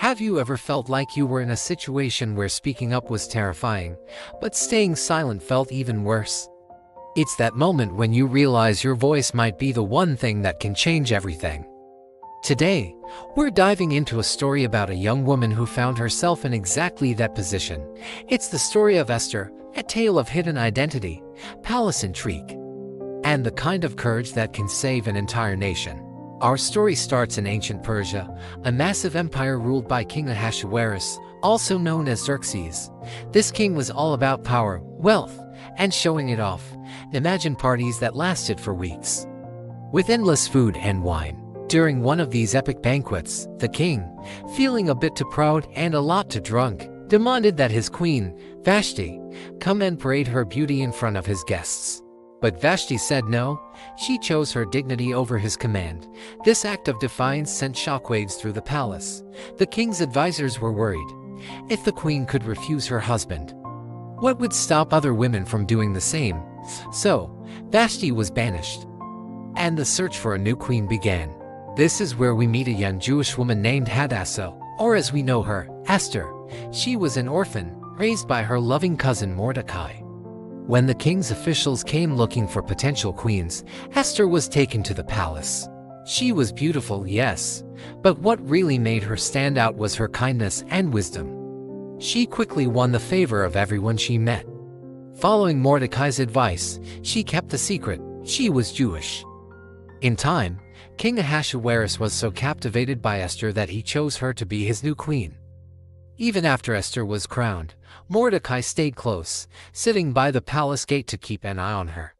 Have you ever felt like you were in a situation where speaking up was terrifying, but staying silent felt even worse? It's that moment when you realize your voice might be the one thing that can change everything. Today, we're diving into a story about a young woman who found herself in exactly that position. It's the story of Esther, a tale of hidden identity, palace intrigue, and the kind of courage that can save an entire nation. Our story starts in ancient Persia, a massive empire ruled by King Ahasuerus, also known as Xerxes. This king was all about power, wealth, and showing it off. Imagine parties that lasted for weeks, with endless food and wine. During one of these epic banquets, the king, feeling a bit too proud and a lot too drunk, demanded that his queen, Vashti, come and parade her beauty in front of his guests. But Vashti said no. She chose her dignity over his command. This act of defiance sent shockwaves through the palace. The king's advisors were worried. If the queen could refuse her husband, what would stop other women from doing the same? So, Vashti was banished, and the search for a new queen began. This is where we meet a young Jewish woman named Hadassah, or as we know her, Esther. She was an orphan, raised by her loving cousin Mordecai. When the king's officials came looking for potential queens, Esther was taken to the palace. She was beautiful, yes, but what really made her stand out was her kindness and wisdom. She quickly won the favor of everyone she met. Following Mordecai's advice, she kept the secret. She was Jewish. In time, King Ahasuerus was so captivated by Esther that he chose her to be his new queen. Even after Esther was crowned, Mordecai stayed close, sitting by the palace gate to keep an eye on her.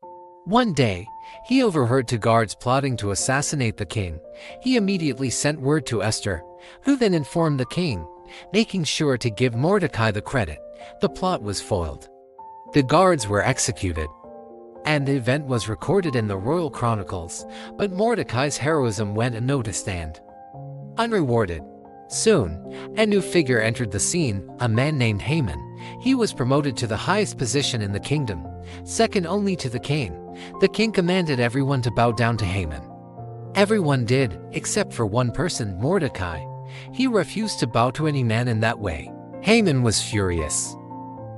One day, he overheard two guards plotting to assassinate the king. He immediately sent word to Esther, who then informed the king, making sure to give Mordecai the credit. The plot was foiled. The guards were executed, and the event was recorded in the royal chronicles, but Mordecai's heroism went unnoticed and unrewarded. Soon, a new figure entered the scene, a man named Haman. He was promoted to the highest position in the kingdom, second only to the king. The king commanded everyone to bow down to Haman. Everyone did, except for one person, Mordecai. He refused to bow to any man in that way. Haman was furious.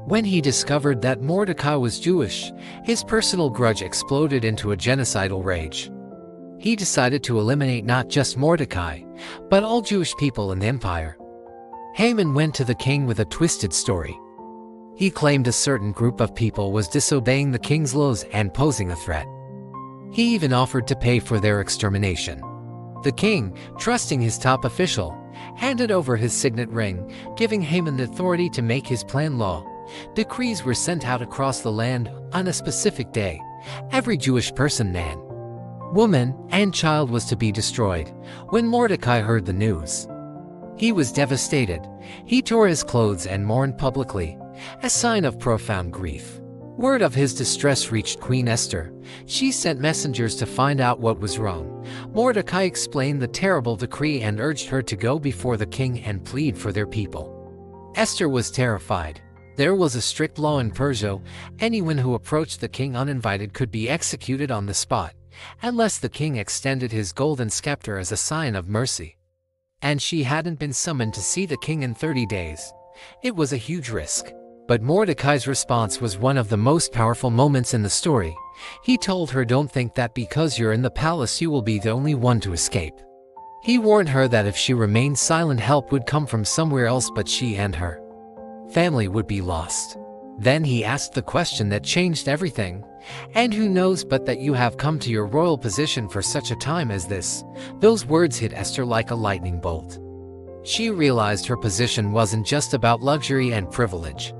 When he discovered that Mordecai was Jewish, his personal grudge exploded into a genocidal rage. He decided to eliminate not just Mordecai, but all Jewish people in the empire. Haman went to the king with a twisted story. He claimed a certain group of people was disobeying the king's laws and posing a threat. He even offered to pay for their extermination. The king, trusting his top official, handed over his signet ring, giving Haman the authority to make his plan law. Decrees were sent out across the land on a specific day. Every Jewish person, man, woman, and child was to be destroyed. When Mordecai heard the news, he was devastated. He tore his clothes and mourned publicly, a sign of profound grief. Word of his distress reached Queen Esther. She sent messengers to find out what was wrong. Mordecai explained the terrible decree and urged her to go before the king and plead for their people. Esther was terrified. There was a strict law in Persia. Anyone who approached the king uninvited could be executed on the spot, unless the king extended his golden scepter as a sign of mercy. And she hadn't been summoned to see the king in 30 days. It was a huge risk. But Mordecai's response was one of the most powerful moments in the story. He told her, "Don't think that because you're in the palace you will be the only one to escape." He warned her that if she remained silent, help would come from somewhere else, but she and her family would be lost. Then he asked the question that changed everything. "And who knows but that you have come to your royal position for such a time as this?" Those words hit Esther like a lightning bolt. She realized her position wasn't just about luxury and privilege.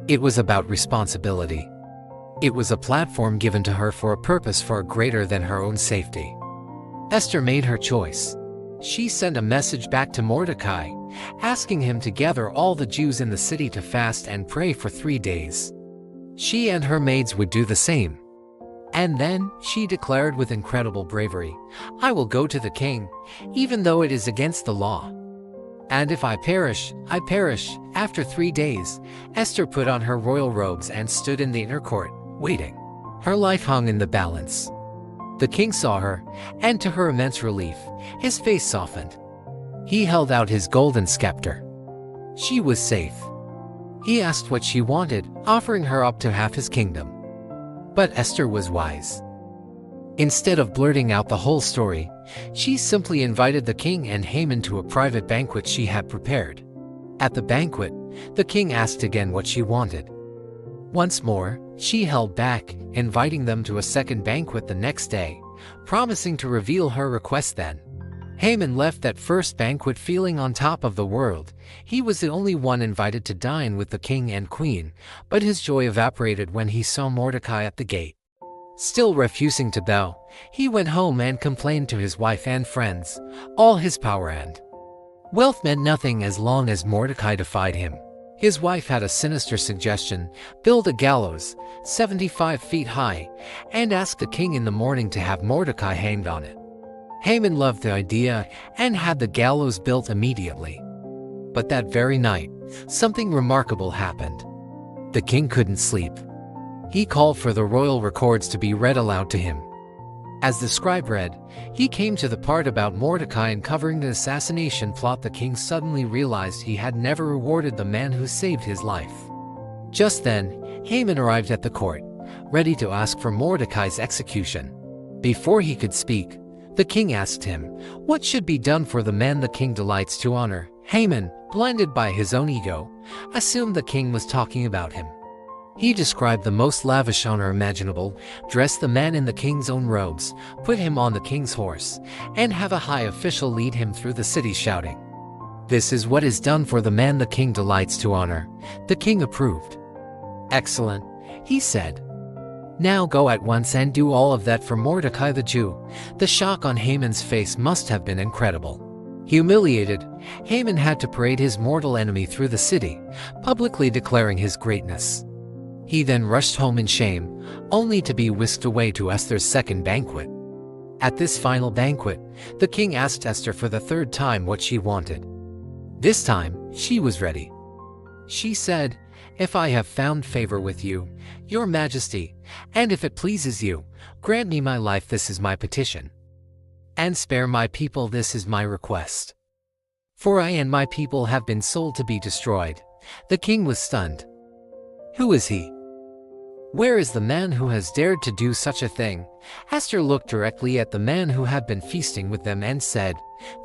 It was about responsibility. It was a platform given to her for a purpose far greater than her own safety. Esther made her choice. She sent a message back to Mordecai, asking him to gather all the Jews in the city to fast and pray for 3 days. She and her maids would do the same. And then, she declared with incredible bravery, "I will go to the king, even though it is against the law. And if I perish, I perish." After 3 days, Esther put on her royal robes and stood in the inner court, waiting. Her life hung in the balance. The king saw her, and to her immense relief, his face softened. He held out his golden scepter. She was safe. He asked what she wanted, offering her up to half his kingdom. But Esther was wise. Instead of blurting out the whole story, she simply invited the king and Haman to a private banquet she had prepared. At the banquet, the king asked again what she wanted. Once more, she held back, inviting them to a second banquet the next day, promising to reveal her request then. Haman left that first banquet feeling on top of the world. He was the only one invited to dine with the king and queen, but his joy evaporated when he saw Mordecai at the gate. Still refusing to bow, he went home and complained to his wife and friends. All his power and wealth meant nothing as long as Mordecai defied him. His wife had a sinister suggestion: build a gallows, 75 feet high, and ask the king in the morning to have Mordecai hanged on it. Haman loved the idea and had the gallows built immediately. But that very night, something remarkable happened. The king couldn't sleep. He called for the royal records to be read aloud to him. As the scribe read, he came to the part about Mordecai uncovering the assassination plot. The king suddenly realized he had never rewarded the man who saved his life. Just then, Haman arrived at the court, ready to ask for Mordecai's execution. Before he could speak, the king asked him, what should be done for the man the king delights to honor? Haman, blinded by his own ego, assumed the king was talking about him. He described the most lavish honor imaginable, dress the man in the king's own robes, put him on the king's horse, and have a high official lead him through the city shouting, "This is what is done for the man the king delights to honor." The king approved. "Excellent," he said. "Now go at once and do all of that for Mordecai the Jew." The shock on Haman's face must have been incredible. Humiliated, Haman had to parade his mortal enemy through the city, publicly declaring his greatness. He then rushed home in shame, only to be whisked away to Esther's second banquet. At this final banquet, the king asked Esther for the third time what she wanted. This time, she was ready. She said, "If I have found favor with you, your majesty, and if it pleases you, grant me my life, this is my petition. And spare my people, this is my request. For I and my people have been sold to be destroyed." The king was stunned. Who is he? Where is the man who has dared to do such a thing? Esther looked directly at the man who had been feasting with them and said,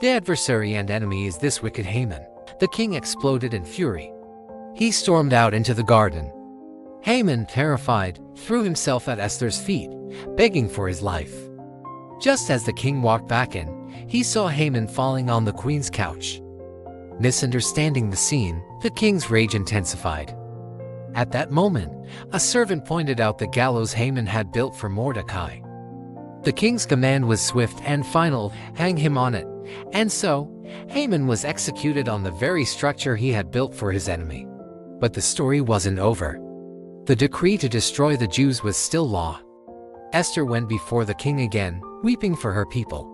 "The adversary and enemy is this wicked Haman." The king exploded in fury. He stormed out into the garden. Haman, terrified, threw himself at Esther's feet, begging for his life. Just as the king walked back in, he saw Haman falling on the queen's couch. Misunderstanding the scene, the king's rage intensified. At that moment, a servant pointed out the gallows Haman had built for Mordecai. The king's command was swift and final: hang him on it. And so, Haman was executed on the very structure he had built for his enemy. But the story wasn't over. The decree to destroy the Jews was still law. Esther went before the king again, weeping for her people.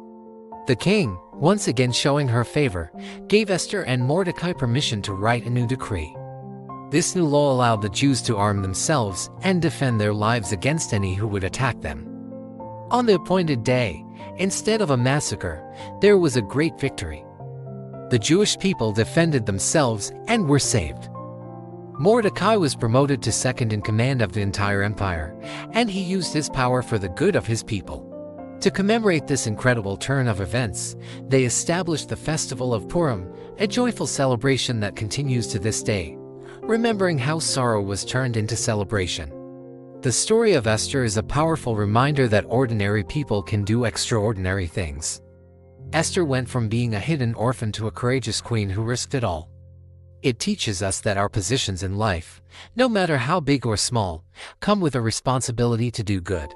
The king, once again showing her favor, gave Esther and Mordecai permission to write a new decree. This new law allowed the Jews to arm themselves and defend their lives against any who would attack them. On the appointed day, instead of a massacre, there was a great victory. The Jewish people defended themselves and were saved. Mordecai was promoted to second in command of the entire empire, and he used his power for the good of his people. To commemorate this incredible turn of events, they established the festival of Purim, a joyful celebration that continues to this day, remembering how sorrow was turned into celebration. The story of Esther is a powerful reminder that ordinary people can do extraordinary things. Esther went from being a hidden orphan to a courageous queen who risked it all. It teaches us that our positions in life, no matter how big or small, come with a responsibility to do good.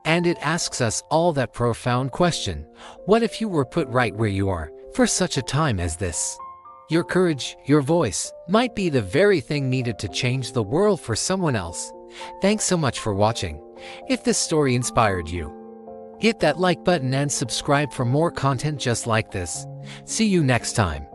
And it asks us all that profound question: what if you were put right where you are, for such a time as this? Your courage, your voice, might be the very thing needed to change the world for someone else. Thanks so much for watching. If this story inspired you, hit that like button and subscribe for more content just like this. See you next time.